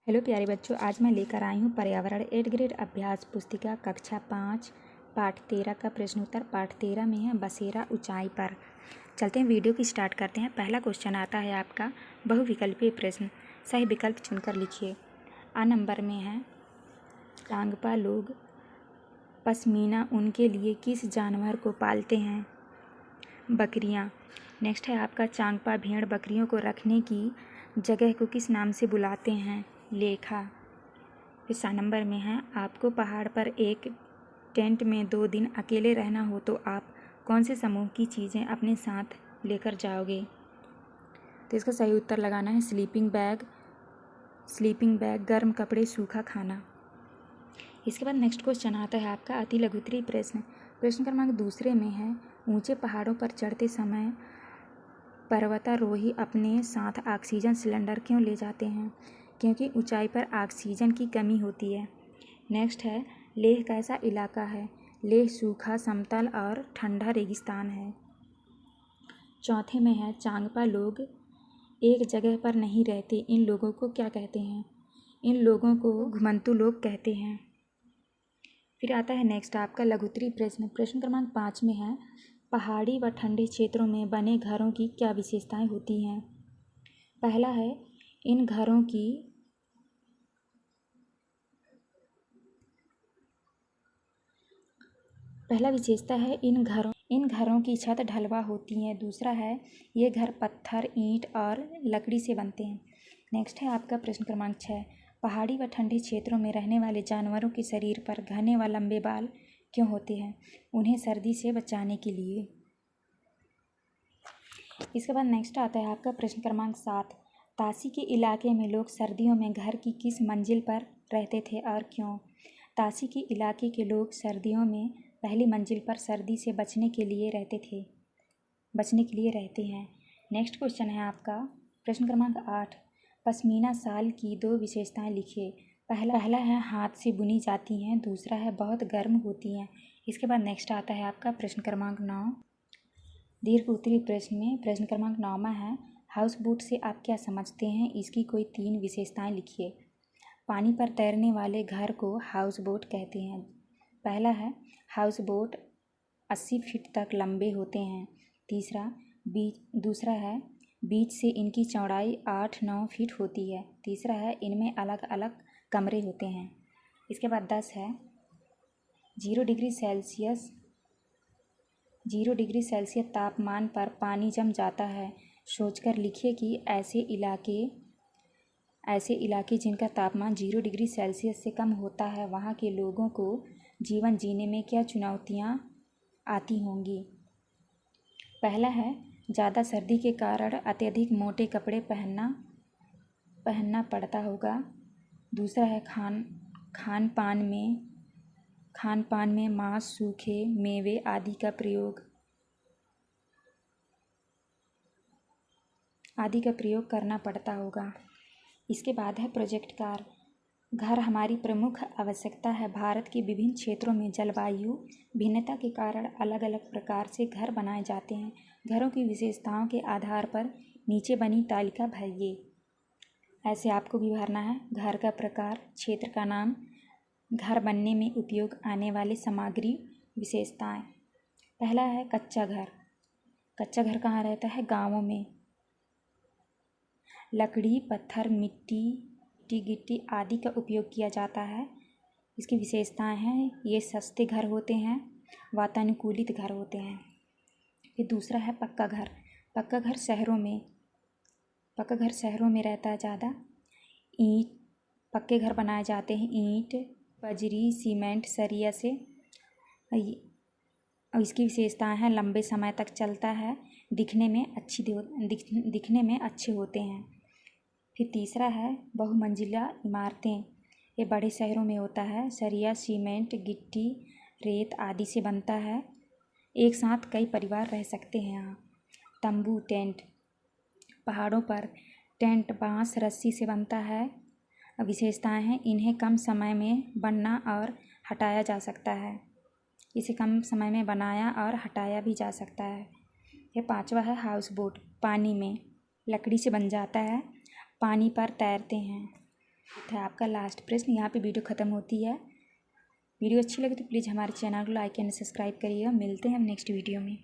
Hello प्यारे बच्चों, आज मैं लेकर आई हूँ पर्यावरण 8 ग्रेड अभ्यास पुस्तिका कक्षा 5 पाठ 13 का प्रश्न उत्तर। पाठ 13 में है बसेरा ऊंचाई पर। चलते हैं, वीडियो की स्टार्ट करते हैं। पहला क्वेश्चन आता है आपका बहुविकल्पीय प्रश्न। सही विकल्प चुनकर लिखिए। आ नंबर में है चांगपा लोग पश्मीना ऊन के लिए किस जानवर को पालते हैं? बकरियाँ। नेक्स्ट है आपका चांगपा भेड़ बकरियों को रखने की जगह को किस नाम से बुलाते हैं? लेखा। फिर 7 नंबर में है आपको पहाड़ पर एक टेंट में 2 दिन अकेले रहना हो तो आप कौन से समूह की चीज़ें अपने साथ लेकर जाओगे? तो इसका सही उत्तर लगाना है स्लीपिंग बैग, गर्म कपड़े, सूखा खाना। इसके बाद नेक्स्ट क्वेश्चन आता है आपका अति लघुत्तरीय प्रश्न। प्रश्न क्रमांक 2 में है ऊंचे पहाड़ों पर चढ़ते समय पर्वतारोही अपने साथ ऑक्सीजन सिलेंडर क्यों ले जाते हैं? क्योंकि ऊंचाई पर ऑक्सीजन की कमी होती है। नेक्स्ट है लेह कैसा इलाका है? लेह सूखा, समतल और ठंडा रेगिस्तान है। चौथे में है चांगपा लोग एक जगह पर नहीं रहते, इन लोगों को क्या कहते हैं? इन लोगों को घुमंतू लोग कहते हैं। फिर आता है नेक्स्ट आपका लघुत्तरीय प्रश्न। प्रश्न क्रमांक 5 में है पहाड़ी व ठंडे क्षेत्रों में बने घरों की क्या विशेषताएं होती हैं? पहला है इन घरों की पहला विशेषता है इन घरों की छत ढलवा होती हैं। दूसरा है ये घर पत्थर, ईंट और लकड़ी से बनते हैं। नेक्स्ट है आपका प्रश्न क्रमांक 6 पहाड़ी व ठंडे क्षेत्रों में रहने वाले जानवरों के शरीर पर घने व लंबे बाल क्यों होते हैं? उन्हें सर्दी से बचाने के लिए। इसके बाद नेक्स्ट आता है आपका प्रश्न क्रमांक 7 तासी के इलाके में लोग सर्दियों में घर की किस मंजिल पर रहते थे और क्यों? तासी के इलाके के लोग सर्दियों में पहली मंजिल पर सर्दी से बचने के लिए रहते हैं। नेक्स्ट क्वेश्चन है आपका प्रश्न क्रमांक 8 पश्मीना शाल की 2 विशेषताएं लिखिए। पहला है हाथ से बुनी जाती हैं, दूसरा है बहुत गर्म होती हैं। इसके बाद नेक्स्ट आता है आपका प्रश्न क्रमांक 9 दीर्घ उत्तरीय प्रश्न में प्रश्न क्रमांक 9 है हाउस बोट से आप क्या समझते हैं? इसकी कोई 3 विशेषताएं लिखिए। पानी पर तैरने वाले घर को हाउस बोट कहते हैं। पहला है हाउस बोट 80 फीट तक लंबे होते हैं। दूसरा है बीच से इनकी चौड़ाई 8-9 फीट होती है। तीसरा है इनमें अलग अलग कमरे होते हैं। इसके बाद 10 है 0 डिग्री सेल्सियस तापमान पर पानी जम जाता है। सोचकर लिखिए कि ऐसे इलाके जिनका तापमान 0 डिग्री सेल्सियस से कम होता है वहाँ के लोगों को जीवन जीने में क्या चुनौतियाँ आती होंगी? पहला है ज़्यादा सर्दी के कारण अत्यधिक मोटे कपड़े पहनना पड़ता होगा। दूसरा है खान पान में मांस, सूखे मेवे आदि का प्रयोग करना पड़ता होगा। इसके बाद है प्रोजेक्ट कार। घर हमारी प्रमुख आवश्यकता है। भारत के विभिन्न क्षेत्रों में जलवायु भिन्नता के कारण अलग अलग प्रकार से घर बनाए जाते हैं। घरों की विशेषताओं के आधार पर नीचे बनी तालिका भरिए। ऐसे आपको भी भरना है। घर का प्रकार, क्षेत्र का नाम, घर बनने में उपयोग आने वाली सामग्री, विशेषताएं। पहला है कच्चा घर। कच्चा घर कहाँ रहता है? गाँवों में। लकड़ी, पत्थर, मिट्टी, गिट्टी आदि का उपयोग किया जाता है। इसकी विशेषताएं हैं ये सस्ते घर होते हैं, वातानुकूलित घर होते हैं। फिर दूसरा है पक्का घर। पक्का घर शहरों में रहता है ज़्यादा। पक्के घर बनाए जाते हैं ईंट, बजरी, सीमेंट, सरिया से। और इसकी विशेषताएं हैं लंबे समय तक चलता है, दिखने में अच्छे होते हैं। फिर तीसरा है बहुमंजिला इमारतें। ये बड़े शहरों में होता है। सरिया, सीमेंट, गिट्टी, रेत आदि से बनता है। एक साथ कई परिवार रह सकते हैं यहाँ। तंबू, टेंट। पहाड़ों पर टेंट बांस, रस्सी से बनता है। विशेषताएं हैं इन्हें कम समय में बनना और हटाया जा सकता है। इसे कम समय में बनाया और हटाया भी जा सकता है। यह 5वां है हाउस बोट। पानी में लकड़ी से बन जाता है, पानी पर तैरते हैं। था आपका लास्ट प्रश्न। यहाँ पे वीडियो ख़त्म होती है। वीडियो अच्छी लगे तो प्लीज़ हमारे चैनल को लाइक एंड सब्सक्राइब करिएगा। मिलते हैं हम नेक्स्ट वीडियो में।